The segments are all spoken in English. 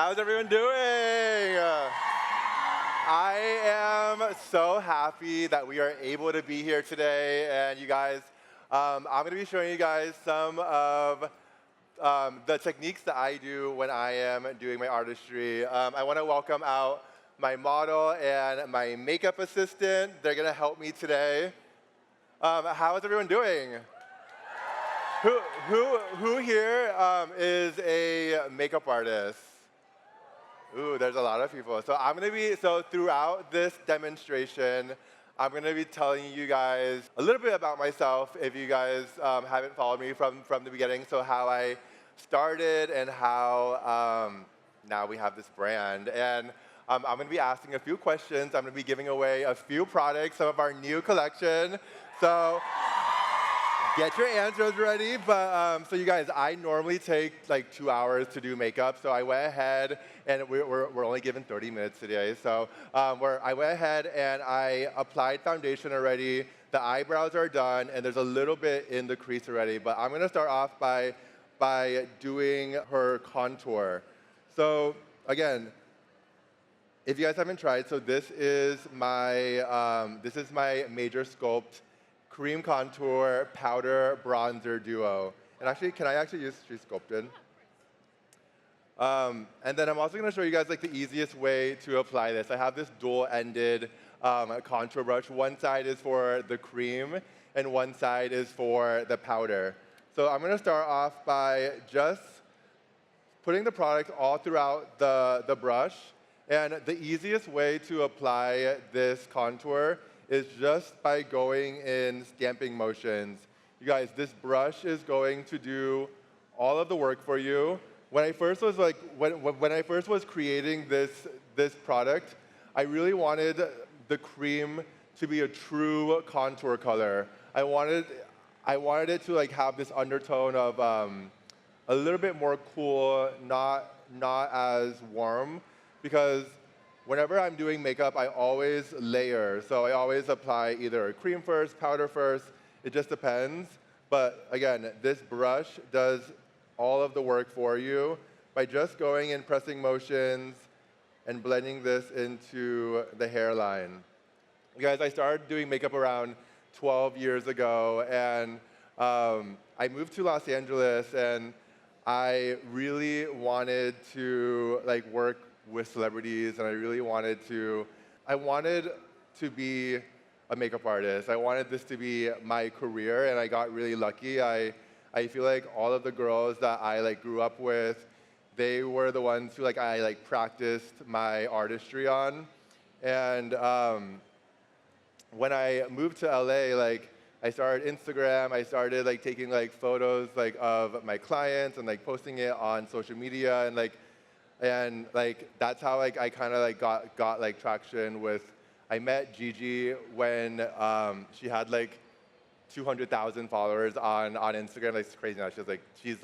How's everyone doing? I am so happy that we are able to be here today. And you guys, I'm going to be showing you guys some of the techniques that I do when I am doing my artistry. I want to welcome out my model and my makeup assistant. They're going to help me today. How is everyone doing? Who here is a makeup artist? Ooh, there's a lot of people. So throughout this demonstration, I'm going to be telling you guys a little bit about myself if you guys haven't followed me from the beginning. So how I started and how now we have this brand. And I'm going to be asking a few questions. I'm going to be giving away a few products, some of our new collection. So get your answers ready. But so you guys, I normally take like 2 hours to do makeup. So I went ahead, and we're only given 30 minutes today. So I went ahead and I applied foundation already. The eyebrows are done, and there's a little bit in the crease already. But I'm going to start off by doing her contour. So again, if you guys haven't tried, so this is my Major Sculpt Cream Contour Powder Bronzer Duo. And actually, can I actually use She's Sculpted? And then I'm also going to show you guys like the easiest way to apply this. I have this dual-ended contour brush. One side is for the cream, and one side is for the powder. So I'm going to start off by just putting the product all throughout the brush. And the easiest way to apply this contour is just by going in stamping motions. You guys, this brush is going to do all of the work for you. When I first was when I first was creating this product, I really wanted the cream to be a true contour color. I wanted it to like have this undertone of a little bit more cool, not as warm, because whenever I'm doing makeup, I always layer. So I always apply either a cream first, powder first. It just depends. But again, this brush does all of the work for you by just going in pressing motions and blending this into the hairline. You guys, I started doing makeup around 12 years ago, and I moved to Los Angeles, and I really wanted to like work with celebrities, and I wanted to be a makeup artist. I wanted this to be my career, and I got really lucky. I feel like all of the girls that I like grew up with, they were the ones who I practiced my artistry on. And when I moved to LA, I started Instagram. I started taking photos of my clients and posting it on social media, and that's how I kind of got traction with. I met Gigi when she had 200,000 followers on Instagram. It's crazy now. She's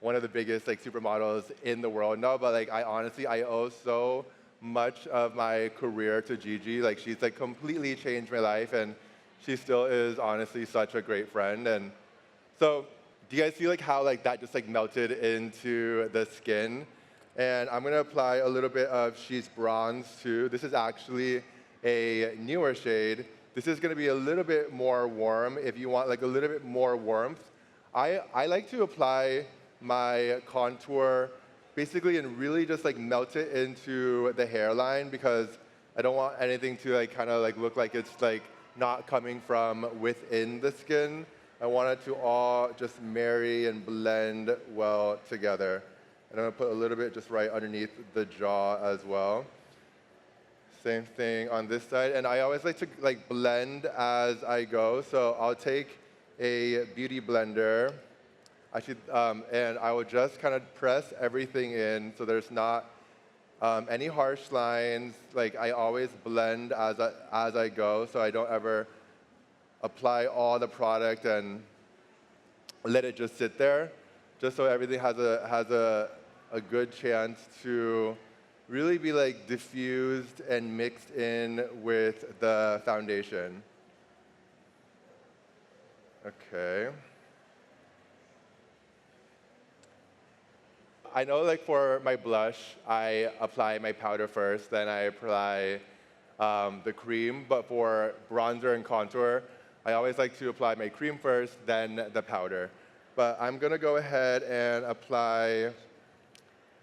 one of the biggest supermodels in the world. No, but I honestly owe so much of my career to Gigi. She's completely changed my life, and she still is honestly such a great friend. And so, do you guys see how that just melted into the skin? And I'm going to apply a little bit of She's Bronze too. This is actually a newer shade. This is going to be a little bit more warm if you want a little bit more warmth. I like to apply my contour basically and really just melt it into the hairline, because I don't want anything to kind of look like it's not coming from within the skin. I want it to all just marry and blend well together. And I'm going to put a little bit just right underneath the jaw as well. Same thing on this side. And I always like to blend as I go. So I'll take a beauty blender, and I will just kind of press everything in so there's not any harsh lines. I always blend as I go, so I don't ever apply all the product and let it just sit there, just so everything has a good chance to really be diffused and mixed in with the foundation. Okay. I know like for my blush, I apply my powder first, then I apply the cream. But for bronzer and contour, I always like to apply my cream first, then the powder. But I'm gonna go ahead and apply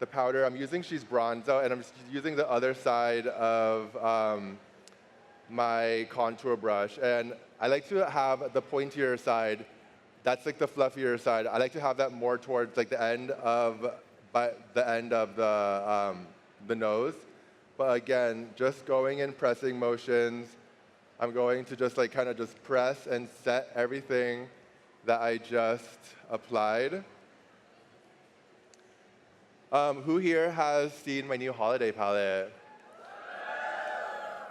the powder. I'm using She's Bronze Out, and I'm just using the other side of my contour brush. And I like to have the pointier side. That's like the fluffier side. I like to have that more towards like the end of the nose. But again, just going in pressing motions. I'm going to just like kind of just press and set everything that I just applied. Who here has seen my new holiday palette?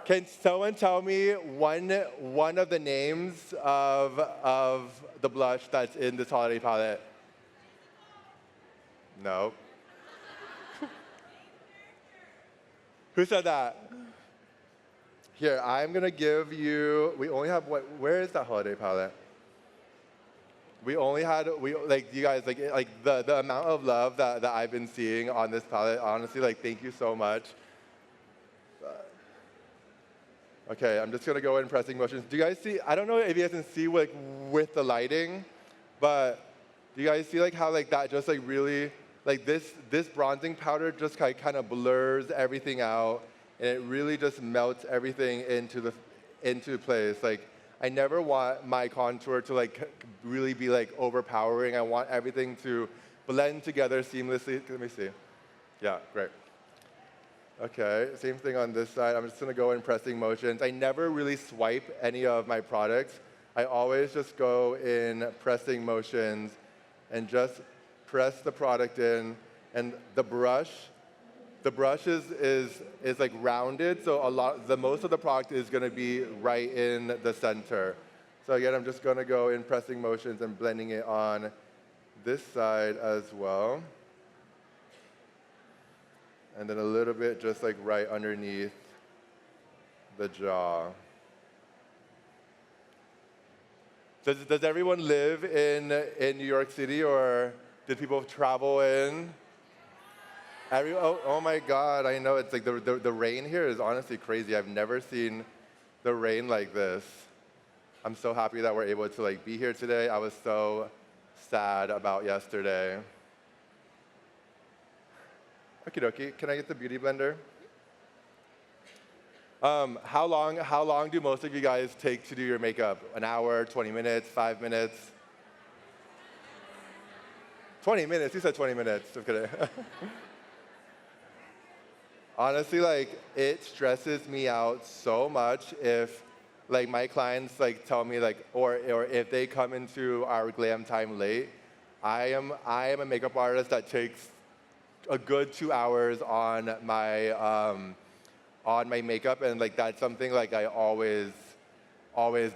Can someone tell me one of the names of the blush that's in this holiday palette? No. Who said that? Here, I'm gonna give you, we only have where is that holiday palette? We only had, like, you guys, like the amount of love that I've been seeing on this palette, honestly, like, thank you so much. Okay, I'm just gonna go in pressing motions. Do you guys see, I don't know if you guys can see like with the lighting, but do you guys see like how like that just like really, like this bronzing powder just kind of blurs everything out, and it really just melts everything into place. Like, I never want my contour to like really be like overpowering. I want everything to blend together seamlessly. Let me see. Yeah, great. Okay, same thing on this side. I'm just gonna go in pressing motions. I never really swipe any of my products. I always just go in pressing motions and just press the product in. And the brush is like rounded, so most of the product is gonna be right in the center. So again, I'm just gonna go in pressing motions and blending it on this side as well. And then a little bit just like right underneath the jaw. Does everyone live in New York City, or did people travel in? Oh my God, I know, it's like the rain here is honestly crazy. I've never seen the rain like this. I'm so happy that we're able to like be here today. I was so sad about yesterday. Okie dokie, can I get the beauty blender? How long do most of you guys take to do your makeup? An hour, 20 minutes, 5 minutes? 20 minutes, you said 20 minutes, just kidding. Honestly, like, it stresses me out so much if like my clients like tell me like, or if they come into our glam time late. I am a makeup artist that takes a good 2 hours on my makeup, and like that's something like I always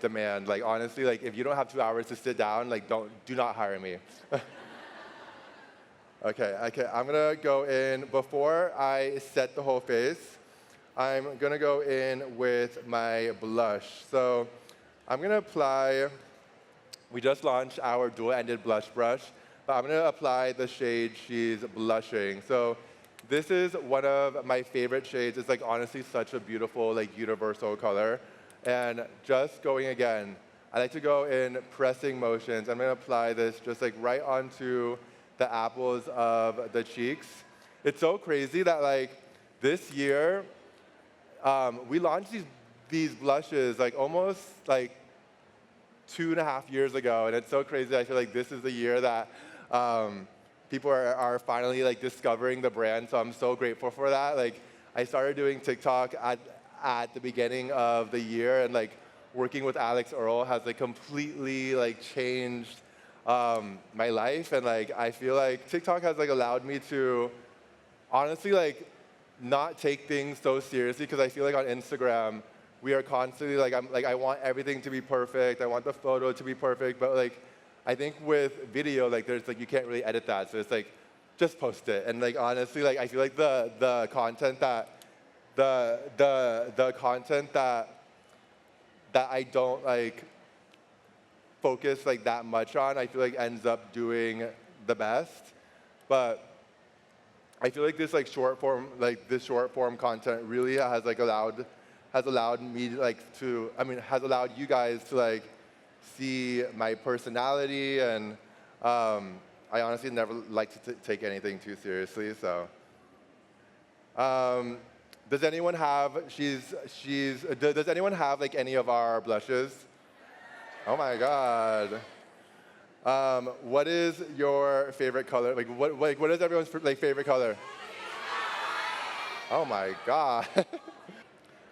demand. Like, honestly, like if you don't have 2 hours to sit down, like do not hire me. Okay, I'm gonna go in, before I set the whole face, I'm gonna go in with my blush. So I'm gonna apply, we just launched our dual-ended blush brush, but I'm gonna apply the shade She's Blushing. So this is one of my favorite shades. It's like honestly such a beautiful like universal color. And just going again, I like to go in pressing motions. I'm gonna apply this just like right onto the apples of the cheeks. It's so crazy that like this year, we launched these blushes like almost like 2.5 years ago, and it's so crazy. I feel like this is the year that people are finally like discovering the brand, so I'm so grateful for that. Like, I started doing TikTok at the beginning of the year, and like working with Alex Earl has like completely like changed my life, and like I feel like TikTok has like allowed me to honestly like not take things so seriously, because I feel like on Instagram we are constantly like I want everything to be perfect, I want the photo to be perfect, but like I think with video, like there's like you can't really edit that, so it's like just post it. And like honestly, like I feel like the content that I don't like focus like that much on, I feel like ends up doing the best. But I feel like this like short form content really has allowed me like to, I mean, has allowed you guys to like see my personality, and I honestly never like to take anything too seriously. So, does anyone have? Does anyone have like any of our blushes? Oh my God. What is your favorite color? What is everyone's like favorite color? Oh my God.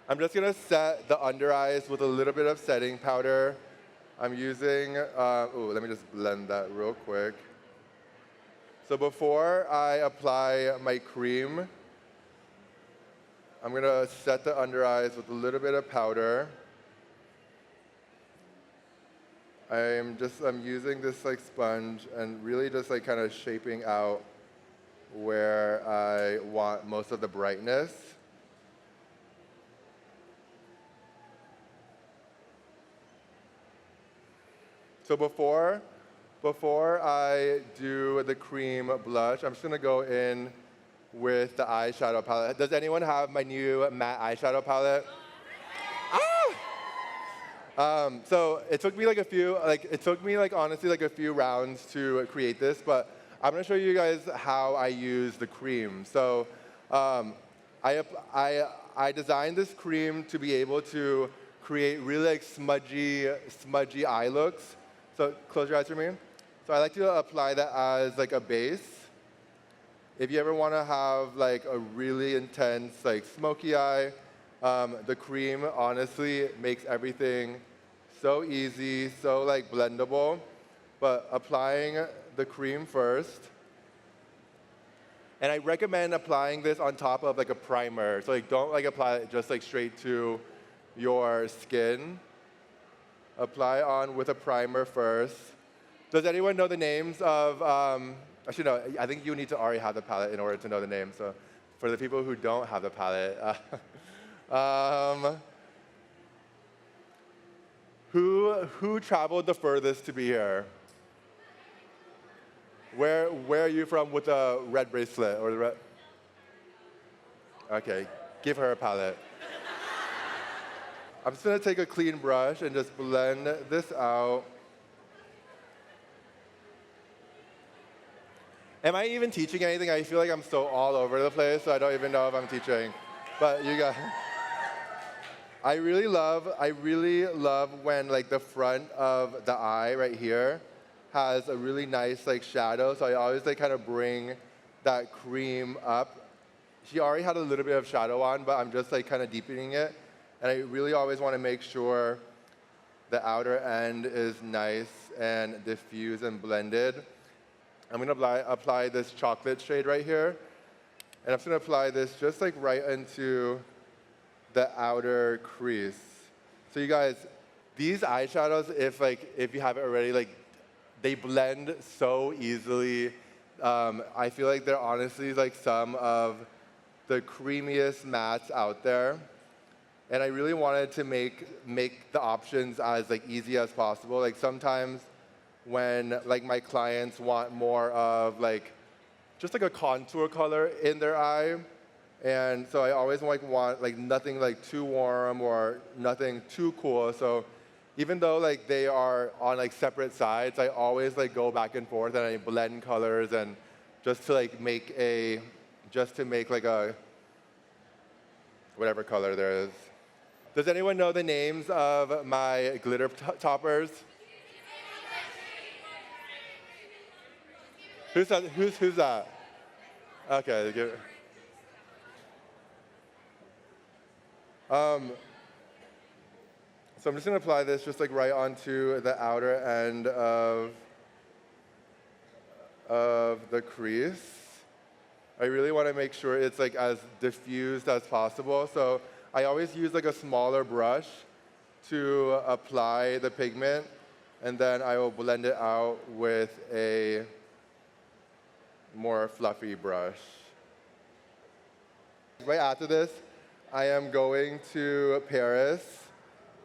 I'm just gonna set the under eyes with a little bit of setting powder. I'm using, ooh, let me just blend that real quick. So before I apply my cream, I'm gonna set the under eyes with a little bit of powder. I'm using this like sponge and really just like kind of shaping out where I want most of the brightness. So before I do the cream blush, I'm just gonna go in with the eyeshadow palette. Does anyone have my new matte eyeshadow palette? So it took me like honestly like a few rounds to create this, but I'm gonna show you guys how I use the cream. So I designed this cream to be able to create really like smudgy eye looks. So close your eyes for me. So I like to apply that as like a base. If you ever want to have like a really intense like smoky eye, the cream honestly makes everything so easy, so like blendable. But applying the cream first. And I recommend applying this on top of like a primer. So like don't like apply it just like straight to your skin. Apply on with a primer first. Does anyone know the names of, actually no, I think you need to already have the palette in order to know the names. So for the people who don't have the palette, who traveled the furthest to be here? Where are you from with the red bracelet or the red? Okay, give her a palette. I'm just gonna take a clean brush and just blend this out. Am I even teaching anything? I feel like I'm so all over the place, so I don't even know if I'm teaching. But you guys, I really love when like the front of the eye right here has a really nice like shadow. So I always like kind of bring that cream up. She already had a little bit of shadow on, but I'm just like kind of deepening it. And I really always want to make sure the outer end is nice and diffused and blended. I'm going to apply this chocolate shade right here. And I'm just going to apply this just like right into the outer crease. So you guys, these eyeshadows, if you haven't already, like they blend so easily. I feel like they're honestly like some of the creamiest mattes out there. And I really wanted to make the options as like easy as possible. Like sometimes when like my clients want more of like just like a contour color in their eye, and so I always want like nothing like too warm or nothing too cool. So even though like they are on like separate sides, I always like go back and forth and I blend colors and just to make like a whatever color there is. Does anyone know the names of my glitter toppers? Who's that? Okay. So I'm just gonna apply this just like right onto the outer end of the crease. I really want to make sure it's like as diffused as possible. So I always use like a smaller brush to apply the pigment, and then I will blend it out with a more fluffy brush. Right after this, I am going to Paris,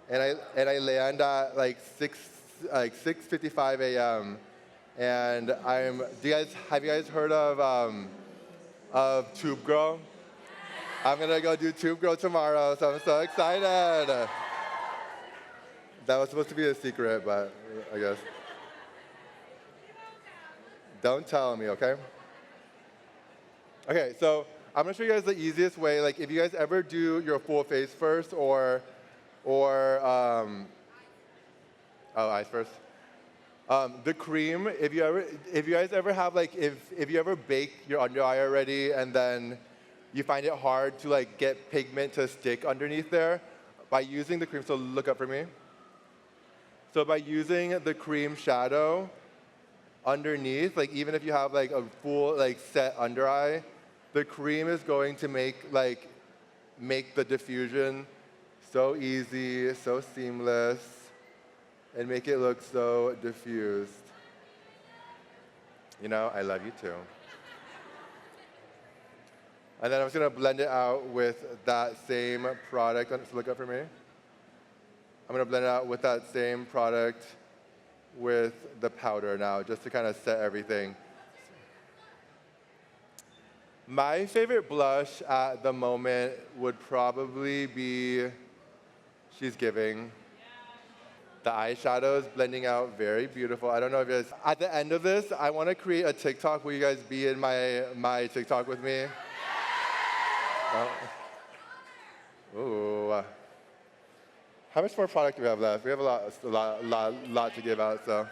and I land at like 6:55 a.m. And have you guys heard of of Tube Girl. I'm gonna go do Tube Girl tomorrow, so I'm so excited. That was supposed to be a secret, but I guess. Don't tell me, okay? Okay, so I'm gonna show you guys the easiest way. Like, if you guys ever do your full face first, or eyes first. The cream, if you guys ever have like, if you ever bake your under eye already and then you find it hard to like get pigment to stick underneath there, by using the cream, so look up for me. So by using the cream shadow underneath, like even if you have like a full like set under eye, the cream is going to make the diffusion so easy, so seamless, and make it look so diffused. You know, I love you too. And then I'm just gonna blend it out with that same product. So look up for me. I'm gonna blend it out with that same product with the powder now, just to kind of set everything. My favorite blush at the moment would probably be She's Giving. The eyeshadow is blending out very beautiful. I don't know if you guys, at the end of this, I want to create a TikTok. Will you guys be in my TikTok with me? Ooh. How much more product do we have left? We have a lot to give out, so.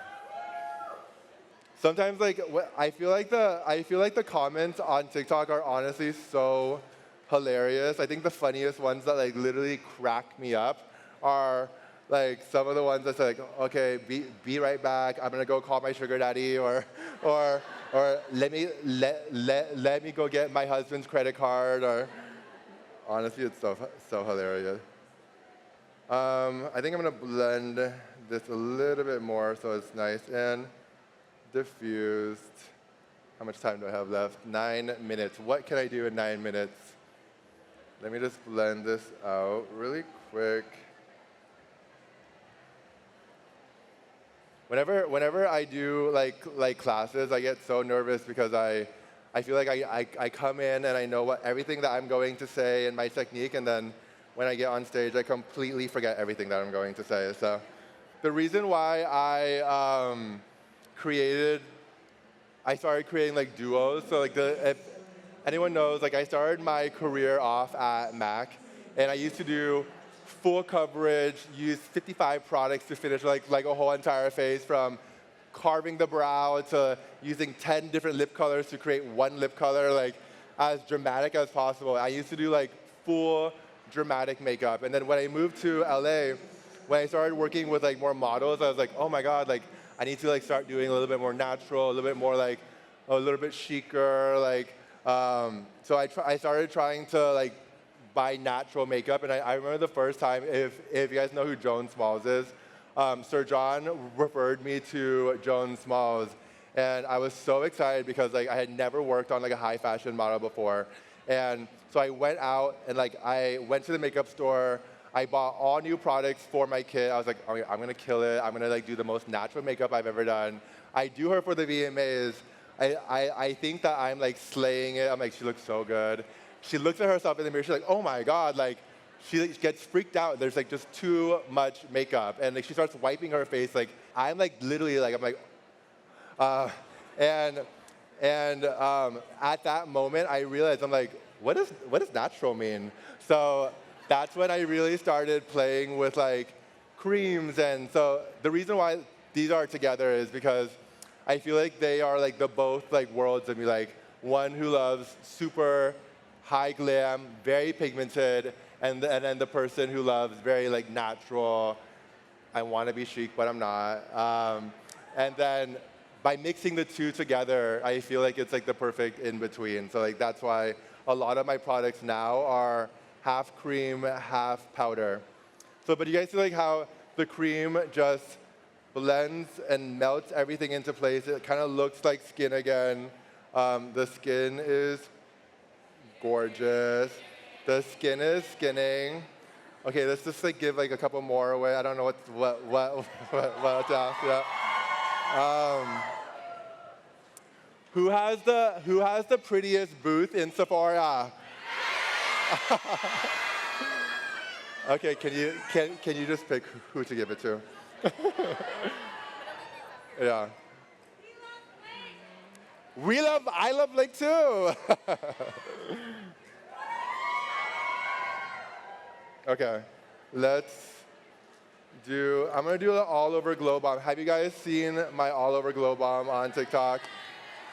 Sometimes, like, I feel like the comments on TikTok are honestly so hilarious. I think the funniest ones that like literally crack me up are like some of the ones that's like, okay, be right back. I'm gonna go call my sugar daddy, or let me go get my husband's credit card, or honestly, it's so hilarious. I think I'm gonna blend this a little bit more so it's nice and diffused. How much time do I have left? 9 minutes. What can I do in 9 minutes? Let me just blend this out really quick. Whenever I do like classes, I get so nervous because I feel like I come in and I know everything that I'm going to say and my technique, and then when I get on stage, I completely forget everything that I'm going to say. So the reason why I started creating like duos. So like if anyone knows, like I started my career off at MAC, and I used to do full coverage, use 55 products to finish like a whole entire face, from carving the brow to using 10 different lip colors to create one lip color, like as dramatic as possible. I used to do like full dramatic makeup. And then when I moved to LA, when I started working with like more models, I was like, oh my God, like I need to like start doing a little bit more natural, a little bit more like a little bit chicer, like so I started trying to like buy natural makeup. And I remember the first time, if you guys know who Joan Smalls is, Sir John referred me to Joan Smalls, and I was so excited because like I had never worked on like a high fashion model before. And so I went out and like I went to the makeup store. I bought all new products for my kit. I was like, okay, I'm gonna kill it. I'm gonna like do the most natural makeup I've ever done. I do her for the VMAs. I think that I'm like slaying it. I'm like, she looks so good. She looks at herself in the mirror. She's like, oh my God, like she gets freaked out. There's like just too much makeup, and like she starts wiping her face. Like I'm like literally like I'm like, and at that moment I realized I'm like, what does natural mean? So that's when I really started playing with like creams. And so the reason why these are together is because I feel like they are like the both like worlds of me. Like one who loves super high glam, very pigmented, and then the person who loves very like natural. I want to be chic, but I'm not. And then by mixing the two together, I feel like it's like the perfect in between. So like that's why a lot of my products now are half cream, half powder. So, but you guys see like how the cream just blends and melts everything into place. It kind of looks like skin again. The skin is gorgeous. The skin is skinning. Okay, let's just like give like a couple more away. I don't know what to ask. Yeah. Who has the prettiest booth in Sephora? Okay, can you just pick who to give it to? Yeah. I love Lake too. Okay, I'm gonna do an all over glow bomb. Have you guys seen my all over glow bomb on TikTok?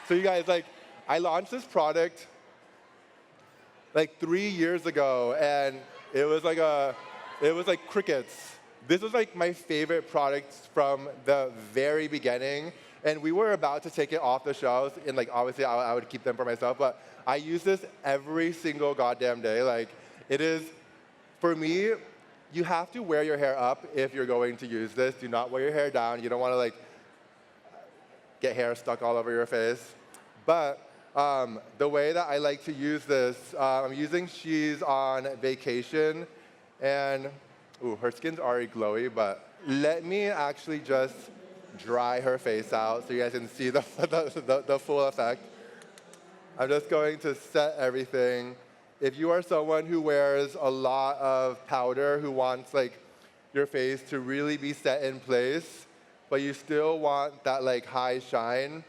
So you guys, like, I launched this product like 3 years ago, and it was like crickets. This was like my favorite product from the very beginning, and we were about to take it off the shelves, and like obviously I would keep them for myself, but I use this every single goddamn day. Like, it is, for me, you have to wear your hair up if you're going to use this. Do not wear your hair down. You don't want to like get hair stuck all over your face. But the way that I like to use this, I'm using She's on Vacation, and ooh, her skin's already glowy, but let me actually just dry her face out so you guys can see the full effect. I'm just going to set everything. If you are someone who wears a lot of powder, who wants like your face to really be set in place, but you still want that like high shine,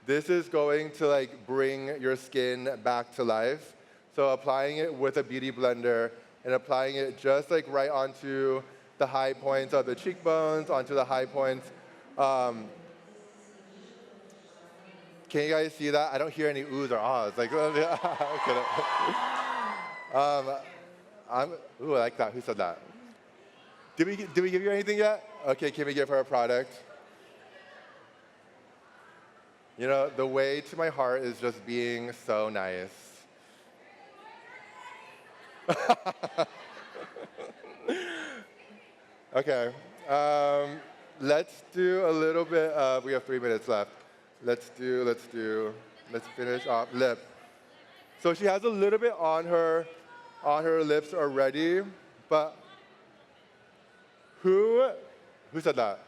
this is going to like bring your skin back to life. So applying it with a beauty blender and applying it just like right onto the high points of the cheekbones, onto the high points. Can you guys see that? I don't hear any oohs or ahs. Like, ooh, I like that. Who said that? Did we give you anything yet? Okay, can we give her a product? You know, the way to my heart is just being so nice. Okay, let's do a little bit of, we have 3 minutes left. Let's finish off lip. So she has a little bit on her lips already, but who said that?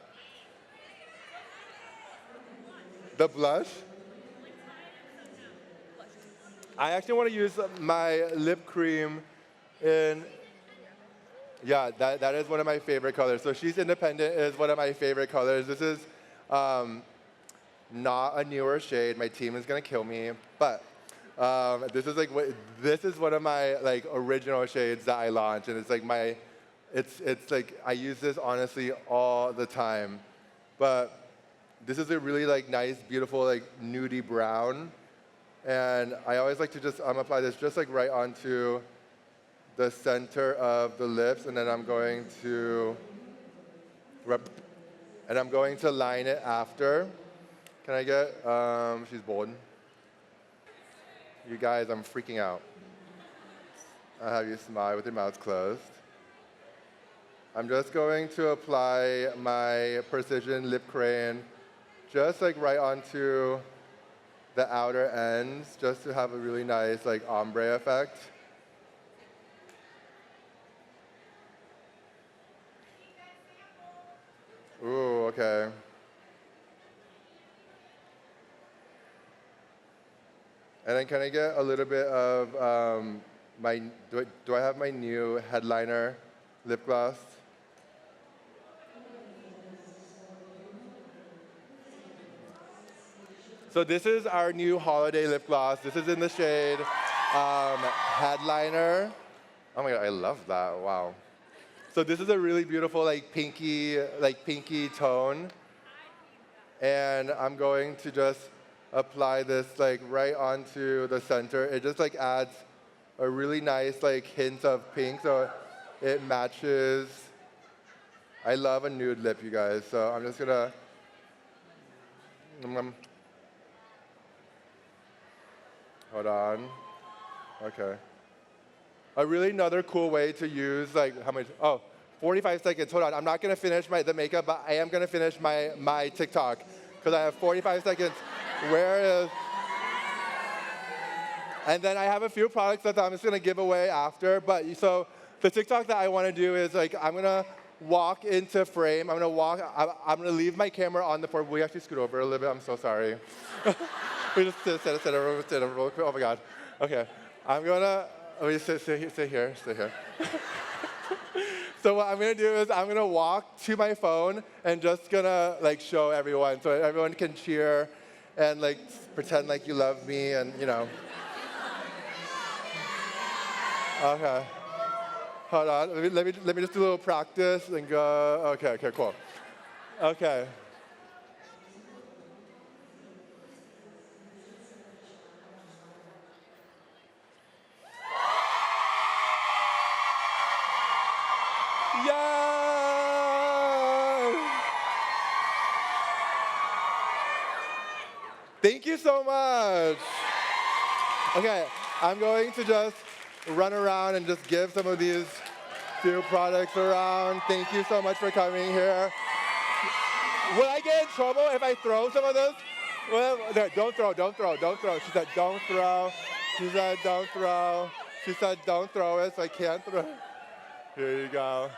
The blush? I actually want to use my lip cream in, yeah, that is one of my favorite colors. So She's Independent is one of my favorite colors. This is not a newer shade. My team is going to kill me, but this is one of my like original shades that I launched, and it's like it's like I use this honestly all the time. But this is a really like nice, beautiful like nudie brown, and I always like to just apply this just like right onto the center of the lips, and then I'm going to line it after. Can I get? She's bold. You guys, I'm freaking out. I'll have you smile with your mouth closed. I'm just going to apply my Precision Lip Crème just like right onto the outer ends, just to have a really nice like ombre effect. Ooh, okay. And then can I get a little bit of do I have my new headliner lip gloss? So this is our new holiday lip gloss. This is in the shade Headliner. Oh my God, I love that, wow. So this is a really beautiful like pinky tone. And I'm going to just apply this like right onto the center. It just like adds a really nice like hint of pink, so it matches. I love a nude lip, you guys. So I'm just gonna. Hold on. Okay. A really another cool way to use like how much? Oh, 45 seconds. Hold on. I'm not gonna finish the makeup, but I am gonna finish my TikTok because I have 45 seconds. Where is? And then I have a few products that I'm just gonna give away after. But so the TikTok that I want to do is like I'm gonna walk into frame. I'm gonna leave my camera on the floor. Will you actually scoot over a little bit? I'm so sorry. We just sit, everyone sit, real quick. Oh my God. Okay. I'm gonna, let me sit here. So what I'm gonna do is I'm gonna walk to my phone and just gonna like show everyone so everyone can cheer and like pretend like you love me and you know. Okay. Hold on. Let me just do a little practice and go. Okay, cool. Okay. Yay! Thank you so much. Okay, I'm going to just run around and just give some of these few products around. Thank you so much for coming here. Will I get in trouble if I throw some of this? Well, no, don't throw. She said, don't throw. She said, don't throw. She said, don't throw it, so I can't throw. Here you go.